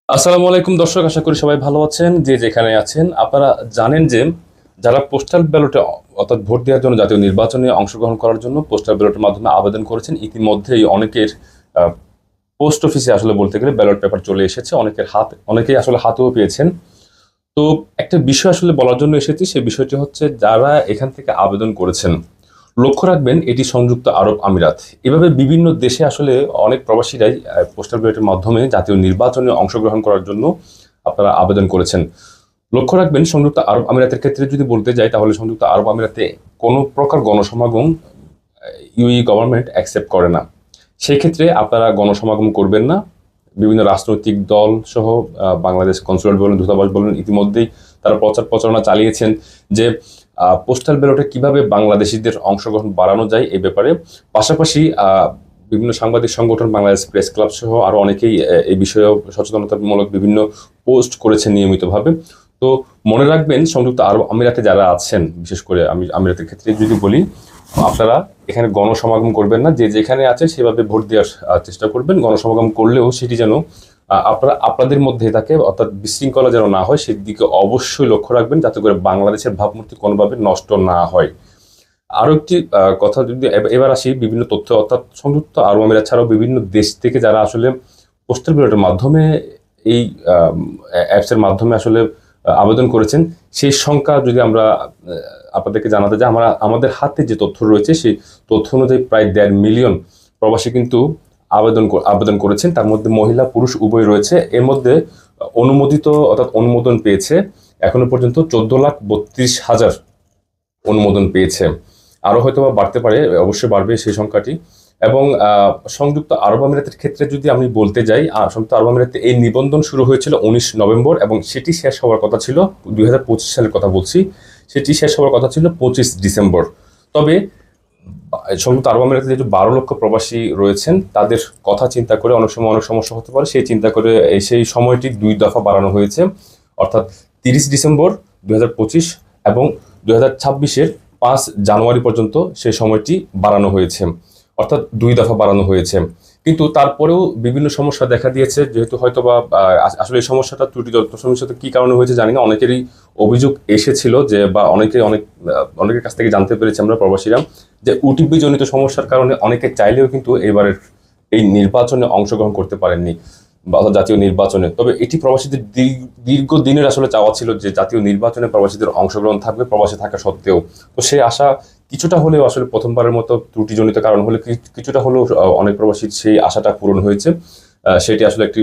আসসালামু আলাইকুম দর্শক, আশা করি সবাই ভালো আছেন। যে যেখানে আছেন, আপনারা জানেন যে যারা পোস্টাল ব্যালটে অর্থাৎ ভোট দেওয়ার জন্য জাতীয় নির্বাচনে অংশগ্রহণ করার জন্য পোস্টাল ব্যালটের মাধ্যমে আবেদন করেছেন, ইতিমধ্যেই অনেকের পোস্ট অফিসে আসলে বলতে গেলে ব্যালট পেপার চলে এসেছে। অনেকেই আসলে হাতেও পেয়েছেন। তো একটা বিষয় আসলে বলার জন্য এসেছি, সেই বিষয়টি হচ্ছে যারা এখান থেকে আবেদন করেছেন, লক্ষ্য রাখবেন এটি সংযুক্ত আরব আমিরাত। এভাবে বিভিন্ন দেশে আসলে অনেক প্রবাসীরাই পোস্টাল ব্যালটের মাধ্যমে জাতীয় নির্বাচনে অংশগ্রহণ করার জন্য আপনারা আবেদন করেছেন। লক্ষ্য রাখবেন সংযুক্ত আরব আমিরাতের ক্ষেত্রে যদি বলতে যাই, তাহলে সংযুক্ত আরব আমিরাতে কোনো প্রকার গণসমাগম ইউএই গভর্নমেন্ট অ্যাকসেপ্ট করে না। সেই ক্ষেত্রে আপনারা গণসমাগম করবেন না। বিভিন্ন রাজনৈতিক দল সহ বাংলাদেশ কনসুলেট বলেন, দূতাবাস বলেন, ইতিমধ্যেই তারা প্রচার প্রচারণা চালিয়েছেন যে পোস্টাল ব্যালটে কিভাবে বাংলাদেশিদের অংশগ্রহণ বাড়ানো যায় এই ব্যাপারে। পাশাপাশি বিভিন্ন সাংবাদিক সংগঠন, বাংলাদেশ প্রেস ক্লাব সহ আরো অনেকেই এই বিষয়েও সচেতনতামূলক বিভিন্ন পোস্ট করেছেন নিয়মিতভাবে। তো মনে রাখবেন সংযুক্ত আরব আমিরাতে যারা আছেন, বিশেষ করে আমি আমিরাতের ক্ষেত্রে যদি বলি, আপনারা এখানে গণসমাগম করবেন না। যে যেখানে আছেন সেভাবে ভোট দেওয়ার চেষ্টা করবেন। গণসমাগম করলেও সেটি যেন আপনারা আপনাদের মধ্যে থাকে, অর্থাৎ বিশৃঙ্খলা যেন না হয়, সেদিকে অবশ্যই লক্ষ্য রাখবেন, যাতে করে বাংলাদেশের ভাবমূর্তি কোনোভাবে নষ্ট না হয়। আরো একটি কথা যদি এবার আসি, বিভিন্ন তথ্য, অর্থাৎ সংযুক্ত আরব আমিরাত ছাড়াও বিভিন্ন দেশ থেকে যারা আসলে পোস্টাল ব্যালটের মাধ্যমে এই অ্যাপসের মাধ্যমে আসলে আবেদন করেছেন, সেই সংখ্যা যদি আমরা আপনাদেরকে জানাতে যাই, আমাদের হাতে যে তথ্য রয়েছে সেই তথ্য অনুযায়ী প্রায় 1.5 মিলিয়ন প্রবাসী কিন্তু আবেদন করেছেন। তার মধ্যে মহিলা পুরুষ উভয় রয়েছে। এর মধ্যে অনুমোদিত অর্থাৎ অনুমোদন পেয়েছে এখনো পর্যন্ত 14,32,000 অনুমোদন পেয়েছে। আরো হয়তো বা বাড়তে পারে, অবশ্যই বাড়বে সেই সংখ্যাটি। এবং সংযুক্ত আরব আমিরাতের ক্ষেত্রে যদি আমি বলতে যাই, সংযুক্ত আরব আমিরাতে এই নিবন্ধন শুরু হয়েছিল 19 নভেম্বর এবং সেটি শেষ হওয়ার কথা ছিল 2025 সালের কথা বলছি, সেটি শেষ হওয়ার কথা ছিল 25 ডিসেম্বর। তবে সংযুক্ত আরব আমিরাতে যেহেতু 12 লক্ষ প্রবাসী রয়েছেন, তাদের কথা চিন্তা করে অনেক সময় অনেক সমস্যা হতে পারে, সেই চিন্তা করে সেই সময়টি 2 দফা বাড়ানো হয়েছে। অর্থাৎ 30 ডিসেম্বর 2025 এবং 2026-এর 5 জানুয়ারি পর্যন্ত সেই সময়টি বাড়ানো হয়েছে। অর্থাৎ 2 দফা বাড়ানো হয়েছে। কিন্তু তারপরেও বিভিন্ন সমস্যা দেখা দিয়েছে, যেহেতু হয়তোবা আসলে এই সমস্যাটা ত্রুটি সমস্যাটা কি কারণে হয়েছে জানি না। অনেকেরই অভিযোগ এসেছিল যে, বা অনেকের কাছ থেকে জানতে পেরেছি আমরা প্রবাসীরা, যে ওটিপি জনিত সমস্যার কারণে অনেকে চাইলেও কিন্তু এবারের এই নির্বাচনে অংশগ্রহণ করতে পারেননি, বা জাতীয় নির্বাচনে। তবে এটি প্রবাসীদের দীর্ঘদিনের আসলে চাওয়া ছিল যে জাতীয় নির্বাচনে প্রবাসীদের অংশগ্রহণ থাকবে, প্রবাসী থাকা সত্ত্বেও। তো সেই আশা কিছুটা হলেও আসলে প্রথমবারের মতো ত্রুটিজনিত কারণ হলে কিছুটা হলেও অনেক প্রবাসীর সেই আশাটা পূরণ হয়েছে। সেটি আসলে একটি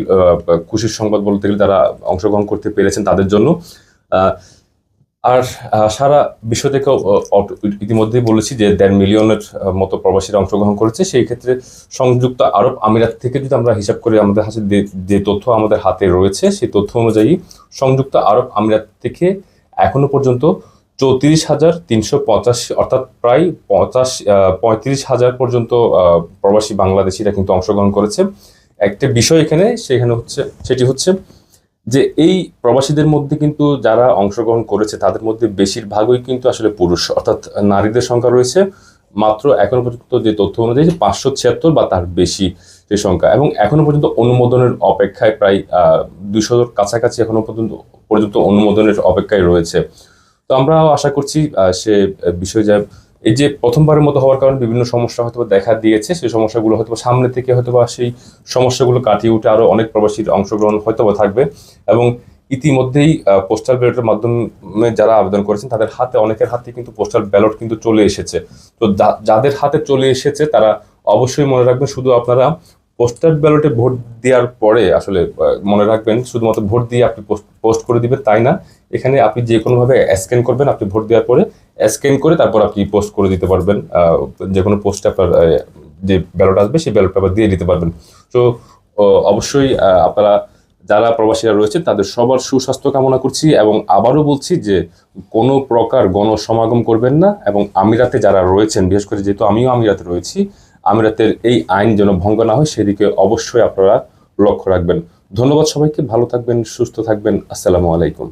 খুশির সংবাদ বলতে গেলে, তারা অংশগ্রহণ করতে পেরেছেন তাদের জন্য। আর সারা বিশ্ব থেকেও ইতিমধ্যেই বলেছি যে 1.5 মিলিয়নের মতো প্রবাসীরা অংশগ্রহণ করেছে। সেই ক্ষেত্রে সংযুক্ত আরব আমিরাত থেকে যদি আমরা হিসাব করি, আমাদের হাতে যে তথ্য আমাদের হাতে রয়েছে, সেই তথ্য অনুযায়ী সংযুক্ত আরব আমিরাত থেকে এখনো পর্যন্ত 34,385, অর্থাৎ প্রায় 35,000 পর্যন্ত প্রবাসী বাংলাদেশিরা কিন্তু অংশগ্রহণ করেছে। একটা বিষয় সেটি হচ্ছে যে এই প্রবাসীদের মধ্যে কিন্তু যারা অংশগ্রহণ করেছে তাদের মধ্যে বেশিরভাগই কিন্তু আসলে পুরুষ, অর্থাৎ নারীদের সংখ্যা রয়েছে মাত্র এখনো পর্যন্ত যে তথ্য অনুযায়ী 576 বা তার বেশি সেই সংখ্যা। এবং এখনো পর্যন্ত অনুমোদনের অপেক্ষায় প্রায় 200 কাছাকাছি এখনো পর্যন্ত অনুমোদনের অপেক্ষায় রয়েছে। তো আমরা আশা করছি সে বিষয় যা, এই যে প্রথমবারের মতো হওয়ার কারণে বিভিন্ন সমস্যা হয়তো দেখা দিয়েছে, সেই সমস্যাগুলো হয়তো সামনে থেকে হয়তো সেই সমস্যাগুলো কাটিয়ে উঠে আরো অনেক প্রবাসীর অংশগ্রহণ হয়তো থাকবে। এবং ইতিমধ্যেই পোস্টাল ব্যালটের মাধ্যমে যারা আবেদন করেছেন তাদের হাতে, অনেকের হাতে কিন্তু পোস্টাল ব্যালট কিন্তু চলে এসেছে। তো যাদের হাতে চলে এসেছে তারা অবশ্যই মনে রাখবেন, শুধু আপনারা পোস্টাল ব্যালটে ভোট দেওয়ার পরে আসলে মনে রাখবেন শুধুমাত্র ভোট দিয়ে আপনি পোস্ট করে দিবেন তাই না। এখানে আপনি যে কোনোভাবে স্ক্যান করবেন, আপনি ভোট দেওয়ার পরে স্ক্যান করে তারপর আপনি পোস্ট করে দিতে পারবেন। যে কোনো পোস্টে আপনার যে ব্যালট আসবে সেই ব্যালট পেপার দিয়ে দিতে পারবেন। তো অবশ্যই আপনারা যারা প্রবাসীরা রয়েছেন তাদের সবার সুস্বাস্থ্য কামনা করছি, এবং আবারও বলছি যে কোনো প্রকার গণসমাগম করবেন না। এবং আমিরাতে যারা রয়েছেন, বিশেষ করে যেহেতু আমিও আমিরাতে রয়েছি, আমিরাতের এই আইন যেন ভঙ্গ না হয় সেদিকে অবশ্যই আপনারা লক্ষ্য রাখবেন। ধন্যবাদ সবাইকে, ভালো থাকবেন, সুস্থ থাকবেন। আসসালামু আলাইকুম।